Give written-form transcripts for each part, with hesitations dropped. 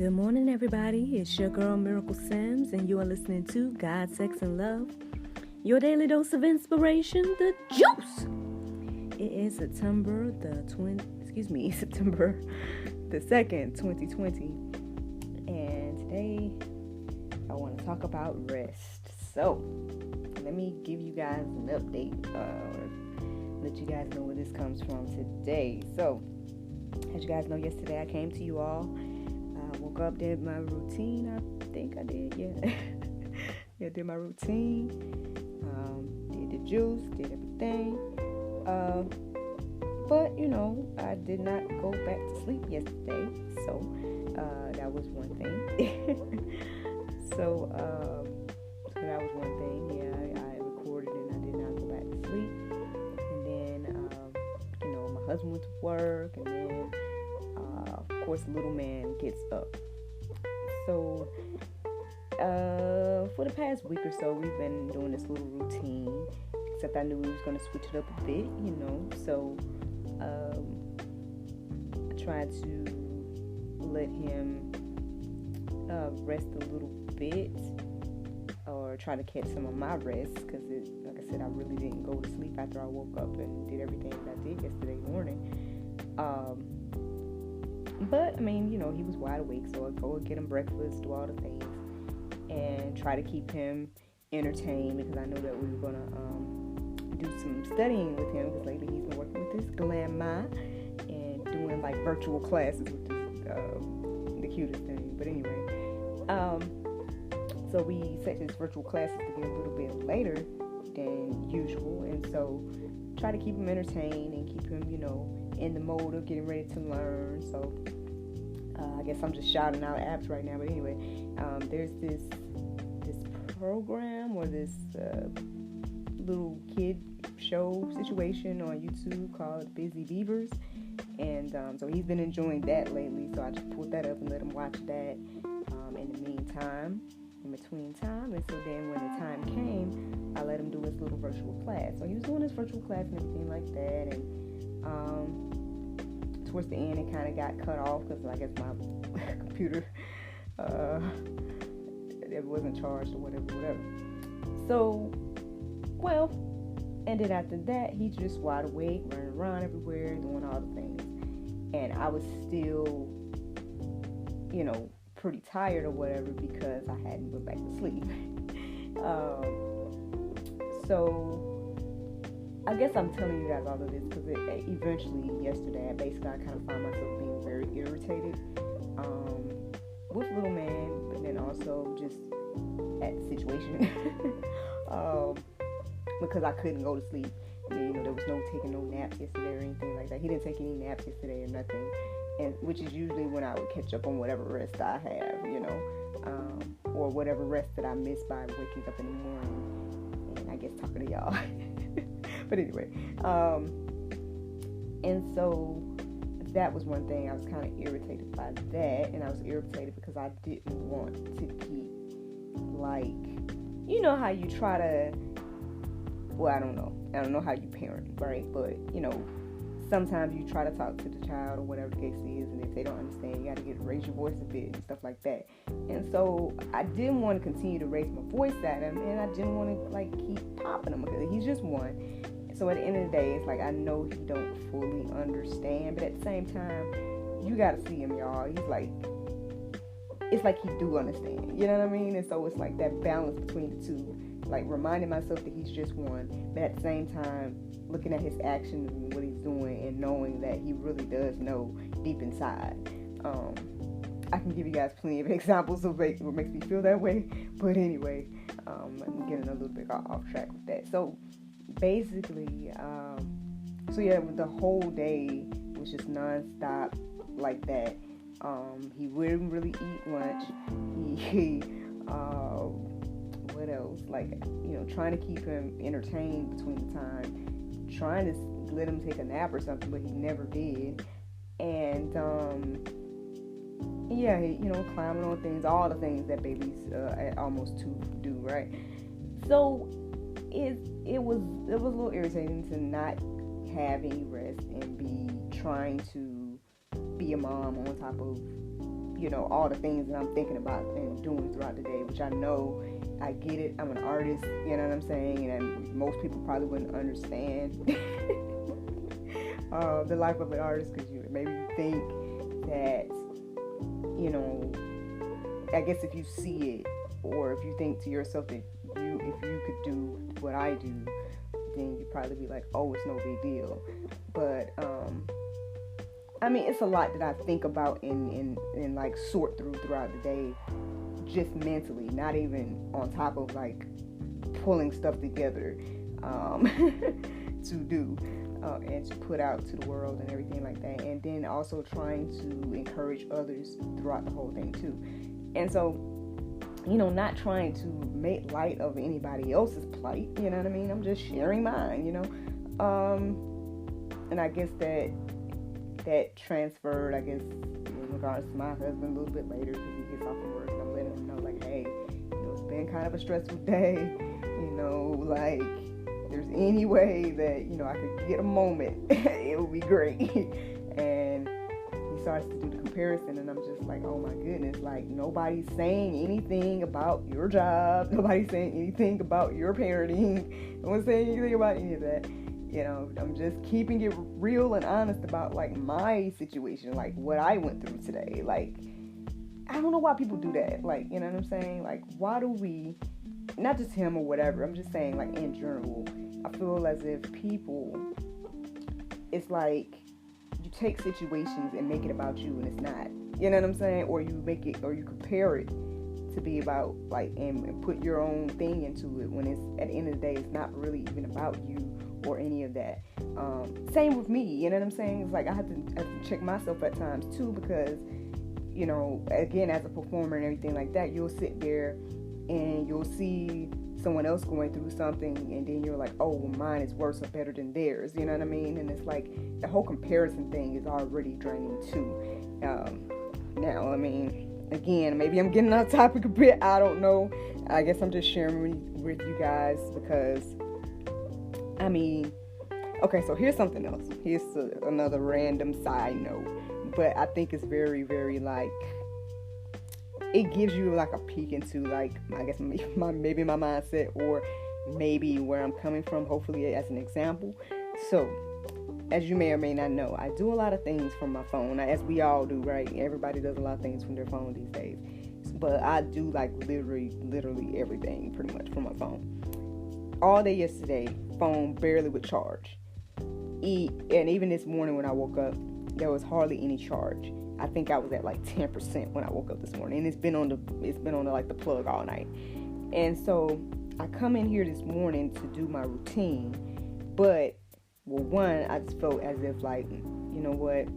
Good morning, everybody. It's your girl, Miracle Sims, and you are listening to God, Sex, and Love, your daily dose of inspiration, the juice. It is September the 2nd, 2020, and today I want to talk about rest. So, let me give you guys an update, let you guys know where this comes from today. So, as you guys know, yesterday I came to you all. Woke up, did my routine. I think I did, yeah. Did my routine. Did the juice, did everything. But, I did not go back to sleep yesterday. So, that was one thing. so that was one thing. Yeah, I recorded and I did not go back to sleep. And then, my husband went to work. And then, of course, the little man gets up. So, for the past week or so, we've been doing this little routine. Except I knew we was going to switch it up a bit, So, I tried to let him rest a little bit, or try to catch some of my rest, because, like I said, I really didn't go to sleep after I woke up and did everything that I did yesterday morning. But, he was wide awake, so I'd go get him breakfast, do all the things, and try to keep him entertained, because I know that we were going to do some studying with him, because lately he's been working with his grandma and doing, virtual classes, which is the cutest thing. But anyway, so we set his virtual classes to be a little bit later than usual, and so try to keep him entertained and keep him, in the mode of getting ready to learn. So I guess I'm just shouting out apps right now, but anyway, there's this program, or this little kid show situation on YouTube called Busy Beavers, and so he's been enjoying that lately, so I just pulled that up and let him watch that in between time, and so then when the time came, I let him do his little virtual class. So he was doing his virtual class and everything like that, and towards the end it kind of got cut off, because I guess my computer it wasn't charged or whatever. So, well, and then after that, he's just wide awake, running around everywhere, doing all the things. And I was still, pretty tired or whatever, because I hadn't went back to sleep. So, I guess I'm telling you guys all of this because eventually, yesterday, I kind of found myself being very irritated with little man, but then also just at the situation. Because I couldn't go to sleep. And, there was no taking no naps yesterday or anything like that. He didn't take any naps yesterday or nothing, and which is usually when I would catch up on whatever rest I have, or whatever rest that I missed by waking up in the morning, and I guess talking to y'all. But anyway, and so that was one thing. I was kind of irritated by that, and I was irritated because I didn't want to keep, how you try to, well, I don't know how you parent, right? But, sometimes you try to talk to the child or whatever the case is, and if they don't understand, you got to raise your voice a bit and stuff like that. And so I didn't want to continue to raise my voice at him, and I didn't want to, keep popping him, because he's just one. So at the end of the day, it's I know he don't fully understand, but at the same time, you got to see him, y'all. He's it's he do understand, you know what I mean? And so it's that balance between the two, reminding myself that he's just one, but at the same time, looking at his actions and what he's doing, and knowing that he really does know deep inside. I can give you guys plenty of examples of what makes me feel that way, but anyway, I'm getting a little bit off track with that. So basically, the whole day was just nonstop like that. He wouldn't really eat lunch. He what else? Trying to keep him entertained between the time, trying to let him take a nap or something, but he never did. And climbing on things, all the things that babies at almost 2 do, right? So it was a little irritating to not have any rest and be trying to be a mom on top of all the things that I'm thinking about and doing throughout the day, which I know I get it. I'm an artist, you know what I'm saying? And most people probably wouldn't understand the life of an artist, because maybe you think that, I guess if you see it, or if you think to yourself that if you could do what I do, then you'd probably be like, oh, it's no big deal. But it's a lot that I think about and like sort throughout the day, just mentally, not even on top of like pulling stuff together to do and to put out to the world and everything like that. And then also trying to encourage others throughout the whole thing too. And so, not trying to make light of anybody else's plight, you know what I mean? I'm just sharing mine, and I guess that transferred, I guess, in regards to my husband a little bit later, because he gets off from work and I'm letting him know, like, hey, it's been kind of a stressful day, like, if there's any way that, I could get a moment, it would be great. And he starts to do the comparison, and I'm just like, oh my goodness, like, nobody's saying anything about your job, nobody's saying anything about your parenting, no one's saying anything about any of that. I'm just keeping it real and honest about, like, my situation, like, what I went through today. Like, I don't know why people do that. Like, you know what I'm saying? Like, why do we, not just him or whatever, I'm just saying, like, in general, I feel as if people, it's like, you take situations and make it about you, and it's not. You know what I'm saying? Or you make it, or you compare it to be about, like, and put your own thing into it, when it's, at the end of the day, it's not really even about you or any of that. Same with me, you know what I'm saying? It's like I have to check myself at times too, because, again, as a performer and everything like that, you'll sit there and you'll see someone else going through something, and then you're like, oh, well, mine is worse or better than theirs, you know what I mean? And it's like the whole comparison thing is already draining too. Now, again, maybe I'm getting off topic a bit, I don't know. I guess I'm just sharing with you guys, because okay, so here's something else. Here's another random side note, but I think it's very, very, like, it gives you, like, a peek into, like, I guess maybe my mindset, or maybe where I'm coming from, hopefully as an example. So, as you may or may not know, I do a lot of things from my phone, as we all do, right? Everybody does a lot of things from their phone these days. But I do, like, literally everything pretty much from my phone. All day yesterday, phone barely would charge. And even this morning when I woke up, there was hardly any charge. I think I was at like 10% when I woke up this morning, and it's been on the like the plug all night. And so I come in here this morning to do my routine, but one, I just felt as if, like, you know what,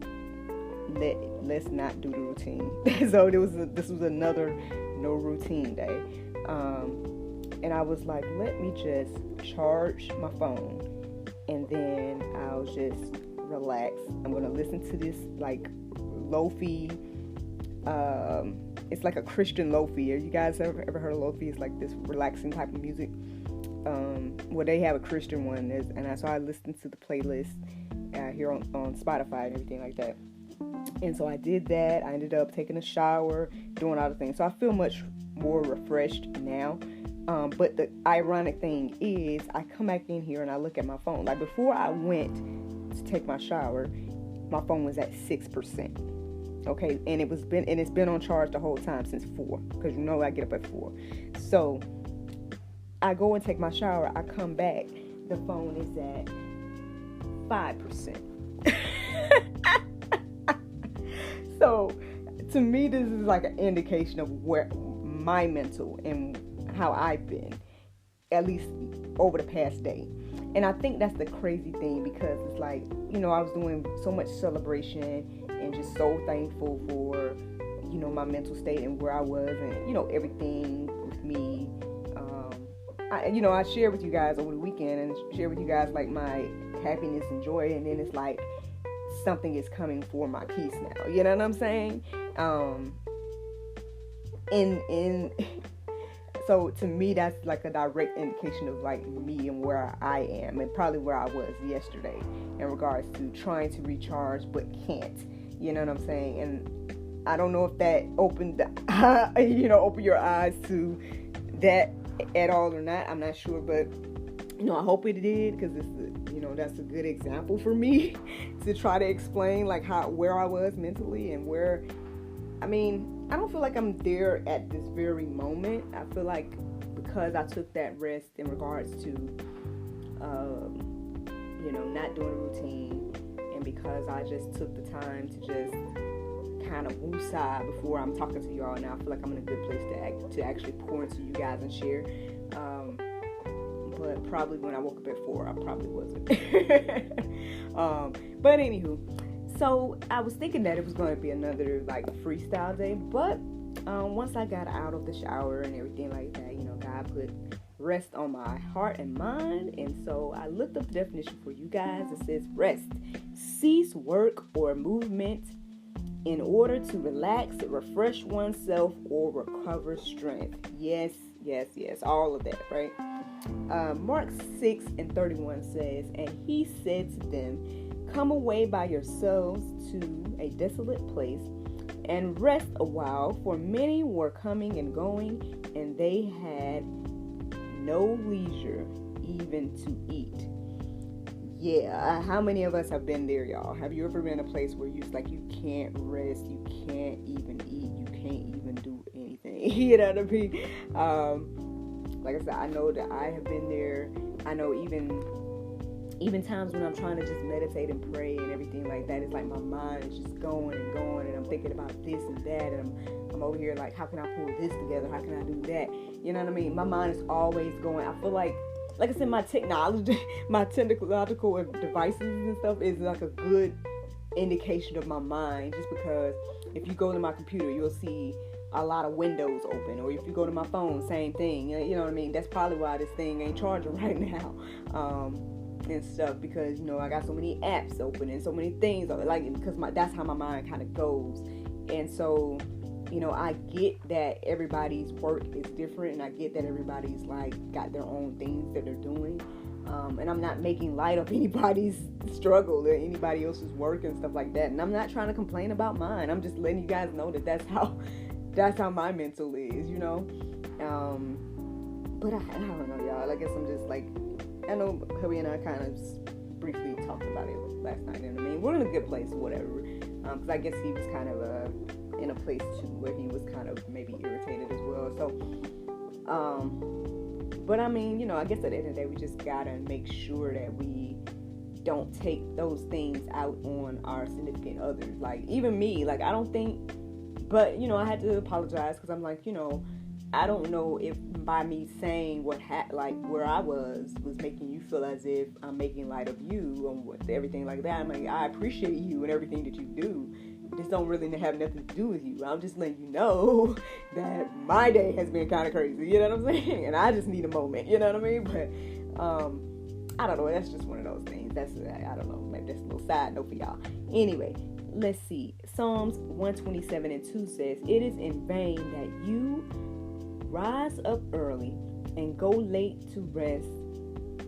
let's not do the routine. So this was another no routine day. And I was like, let me just charge my phone, and then I'll just relax. I'm going to listen to this, like, lo-fi. It's like a Christian lo-fi. Have you guys ever heard of lo-fi? It's like this relaxing type of music. Well, they have a Christian one. And so I listened to the playlist here on Spotify and everything like that. And so I did that. I ended up taking a shower, doing all the things. So I feel much more refreshed now. But the ironic thing is, I come back in here and I look at my phone. Like, before I went to take my shower, my phone was at 6%. Okay, and it's been on charge the whole time since 4, because I get up at 4. So I go and take my shower. I come back, the phone is at 5%. So to me, this is like an indication of where my mental and how I've been, at least over the past day. And I think that's the crazy thing, because it's like, I was doing so much celebration and just so thankful for, my mental state and where I was, and, everything with me. I shared with you guys over the weekend, and shared with you guys, like, my happiness and joy, and then it's like something is coming for my peace now. You know what I'm saying? So to me, that's like a direct indication of, like, me and where I am, and probably where I was yesterday in regards to trying to recharge but can't. You know what I'm saying? And I don't know if that opened open your eyes to that at all or not. I'm not sure, but I hope it did, because it's that's a good example for me to try to explain like where I was mentally and where. I mean, I don't feel like I'm there at this very moment. I feel like because I took that rest in regards to not doing a routine, and because I just took the time to just kind of woosah before I'm talking to y'all now, I feel like I'm in a good place to actually pour into you guys and share. But probably when I woke up at 4, I probably wasn't. But anywho, so I was thinking that it was going to be another like freestyle day, but once I got out of the shower and everything like that, God put rest on my heart and mind, and so I looked up the definition for you guys. It says rest: cease work or movement in order to relax, refresh oneself, or recover strength. Yes, all of that, right? Mark 6:31 says, and he said to them, come away by yourselves to a desolate place and rest a while, for many were coming and going, and they had no leisure even to eat. Yeah, how many of us have been there, y'all? Have you ever been in a place where you can't rest, you can't even eat, you can't even do anything? You know what I mean? Like I said, I know that I have been there. I know even times when I'm trying to just meditate and pray and everything like that, it's like my mind is just going and going, and I'm thinking about this and that, and I'm over here like, how can I pull this together? How can I do that? You know what I mean? My mind is always going. I feel like I said, my technological devices and stuff is like a good indication of my mind, just because if you go to my computer, you'll see a lot of windows open, or if you go to my phone, same thing. You know what I mean? That's probably why this thing ain't charging right now, and stuff, because I got so many apps open and so many things, because that's how my mind kind of goes. And so I get that everybody's work is different, and I get that everybody's got their own things that they're doing, and I'm not making light of anybody's struggle or anybody else's work and stuff like that, and I'm not trying to complain about mine. I'm just letting you guys know that that's how my mental is, but I don't know, y'all. I guess I'm just I know Hubby and I kind of briefly talked about it last night, and I mean, we're in a good place or whatever, because I guess he was kind of in a place too where he was kind of maybe irritated as well. So, but I mean, I guess at the end of the day, we just gotta make sure that we don't take those things out on our significant others. Even me, I don't think, but I had to apologize, because I'm I don't know if by me saying where I was making you feel as if I'm making light of you and everything like that. I'm I appreciate you and everything that you do. This don't really have nothing to do with you. I'm just letting you know that my day has been kind of crazy. You know what I'm saying? And I just need a moment. You know what I mean? But I don't know. That's just one of those things. I don't know. Maybe that's a little side note for y'all. Anyway, let's see. Psalms 127:2 says, it is in vain that you rise up early and go late to rest,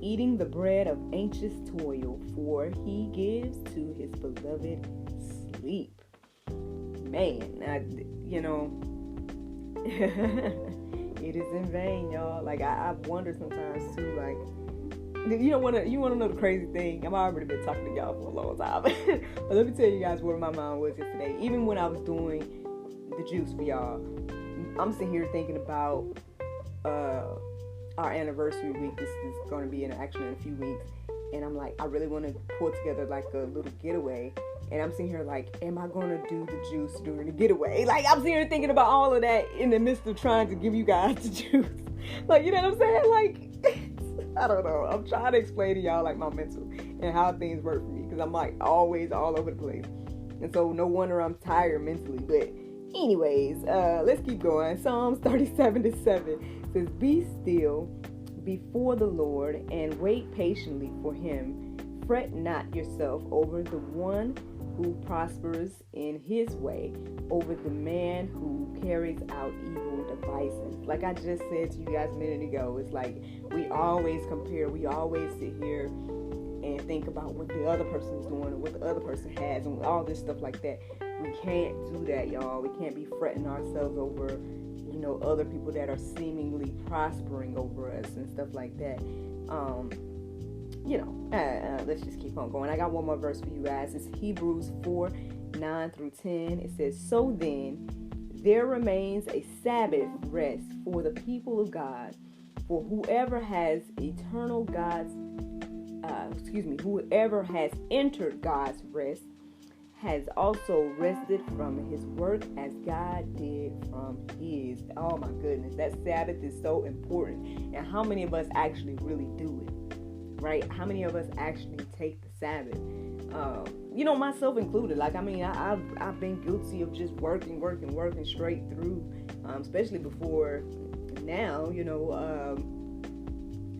eating the bread of anxious toil, for he gives to his beloved sleep. Man, it is in vain, y'all. I wonder sometimes too, you want to know the crazy thing? I've already been talking to y'all for a long time, but let me tell you guys where my mind was yesterday. Even when I was doing the juice for y'all, I'm sitting here thinking about our anniversary week. This is going to be in action in a few weeks, and I'm I really want to pull together a little getaway. And I'm sitting here am I going to do the juice during the getaway? I'm sitting here thinking about all of that in the midst of trying to give you guys the juice. You know what I'm saying? I don't know. I'm trying to explain to y'all my mental and how things work for me, because I'm always all over the place. And so no wonder I'm tired mentally. But anyways, let's keep going. Psalms 37:7 says, be still before the Lord and wait patiently for him. Fret not yourself over the one who prospers in his way, over the man who carries out evil devices. Like I just said to you guys a minute ago, it's we always compare, we always sit here and think about what the other person is doing or what the other person has and all this stuff like that. We can't do that, y'all. We can't be fretting ourselves over, other people that are seemingly prospering over us and stuff like that. Let's just keep on going. I got one more verse for you guys. It's Hebrews 4:9-10. It says, "So then, there remains a Sabbath rest for the people of God. For whoever has whoever has entered God's rest has also rested from his work as God did from his." Oh my goodness, that Sabbath is so important. And how many of us actually really do it, right? How many of us actually take the Sabbath? Myself included. Like, I mean, I've been guilty of just working straight through, especially before now,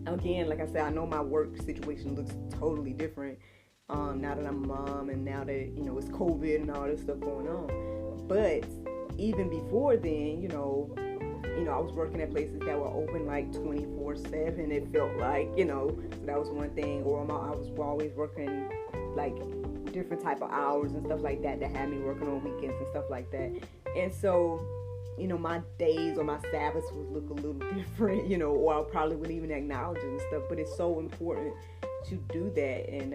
again, like I said, I know my work situation looks totally different now that I'm a mom and now that, it's COVID and all this stuff going on. But even before then, I was working at places that were open like 24/7. It felt like, so that was one thing. Or I was always working like different type of hours and stuff like that had me working on weekends and stuff like that. And so, my days or my Sabbaths would look a little different, or I probably wouldn't even acknowledge it and stuff. But it's so important to do that. And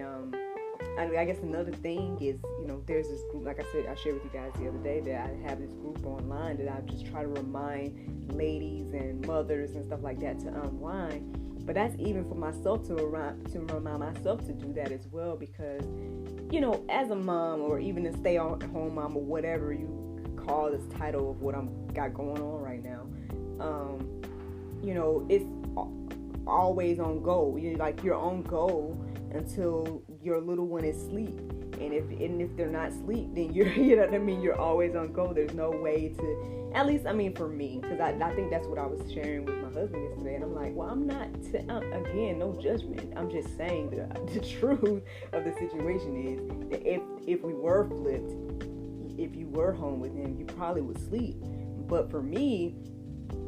I guess another thing is, there's this group, like I said, I shared with you guys the other day that I have this group online that I just try to remind ladies and mothers and stuff like that to unwind. But that's even for myself to remind myself to do that as well, because, as a mom or even a stay-at-home mom or whatever you call this title of what I'm got going on right now, it's always on go. You're on go until your little one is asleep. And if they're not asleep, then you're always on go. There's no way to, at least, for me, because I think that's what I was sharing with my husband yesterday. And I'm like, well, I'm not, again, no judgment. I'm just saying that the truth of the situation is that if we were flipped, if you were home with him, you probably would sleep. But for me,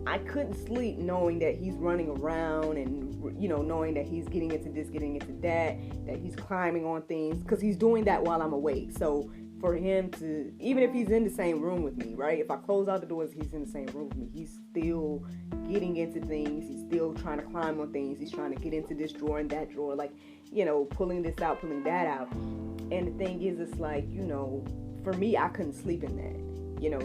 I couldn't sleep knowing that he's running around and, knowing that he's getting into this, getting into that he's climbing on things, because he's doing that while I'm awake. So for him to, even if he's in the same room with me, right? If I close out the doors, he's in the same room with me. He's still getting into things. He's still trying to climb on things. He's trying to get into this drawer and that drawer, like, pulling this out, pulling that out. And the thing is, it's like, for me, I couldn't sleep in that.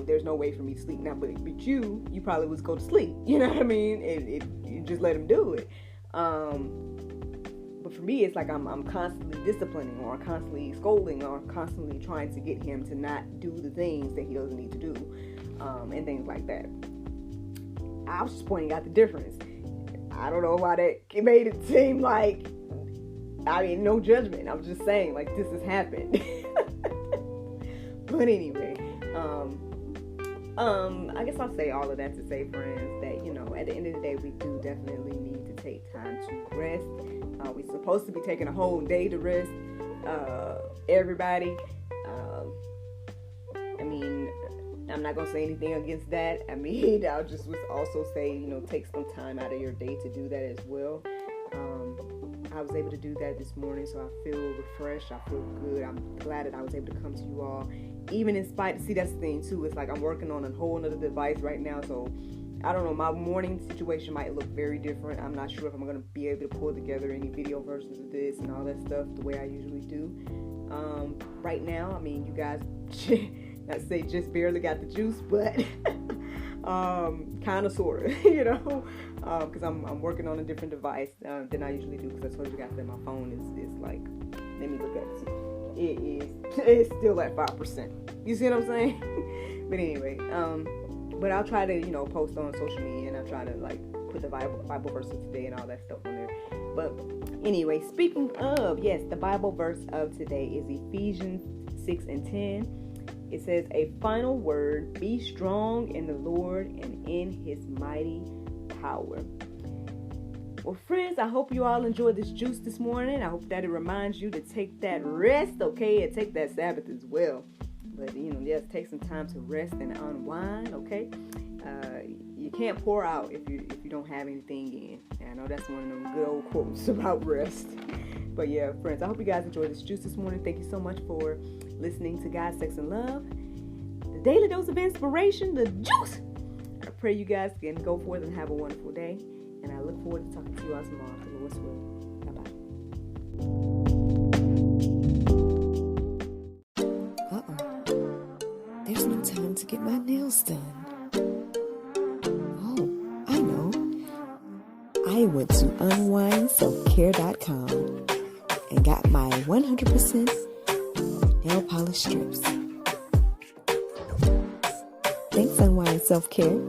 There's no way for me to sleep now, but you probably would go to sleep. You know what I mean? You just let him do it. But for me, it's like I'm constantly disciplining, or constantly scolding, or constantly trying to get him to not do the things that he doesn't need to do, and things like that. I was just pointing out the difference. I don't know why it made it seem like, no judgment. I was just saying, like, this has happened. But anyway, I guess I'll say all of that to say, friends, that, at the end of the day, we do definitely need to take time to rest. We're supposed to be taking a whole day to rest, everybody. I'm not going to say anything against that. I'll just also say, take some time out of your day to do that as well. I was able to do that this morning, so I feel refreshed. I feel good. I'm glad that I was able to come to you all, even in spite. See, that's the thing too. It's like I'm working on a whole other device right now, so I don't know. My morning situation might look very different. I'm not sure if I'm going to be able to pull together any video versions of this and all that stuff the way I usually do. Right now, you guys, not to say just barely got the juice, but kind of, sort of, because I'm working on a different device than I usually do, because I told you guys that my phone is like, let me look at it. It's still at 5%. You see what I'm saying? But anyway, but I'll try to, post on social media, and I'll try to, like, put the Bible verses today and all that stuff on there. But anyway, speaking of, yes, the Bible verse of today is Ephesians 6:10. It says, "A final word, be strong in the Lord and in his mighty power." Well, friends, I hope you all enjoyed this juice this morning. I hope that it reminds you to take that rest, okay, and take that Sabbath as well. But, just take some time to rest and unwind, okay? You can't pour out if you don't have anything in. And I know that's one of them good old quotes about rest. But yeah, friends, I hope you guys enjoyed this juice this morning. Thank you so much for listening to God, Sex, and Love. daily dose of inspiration, the juice. I pray you guys can go forth and have a wonderful day. And I look forward to talking to you all tomorrow. The Lord's will. Bye-bye. There's no time to get my nails done. Oh, I know. I went to unwindselfcare.com and got my 100% nail polish strips. Thanks, Unwind Self Care.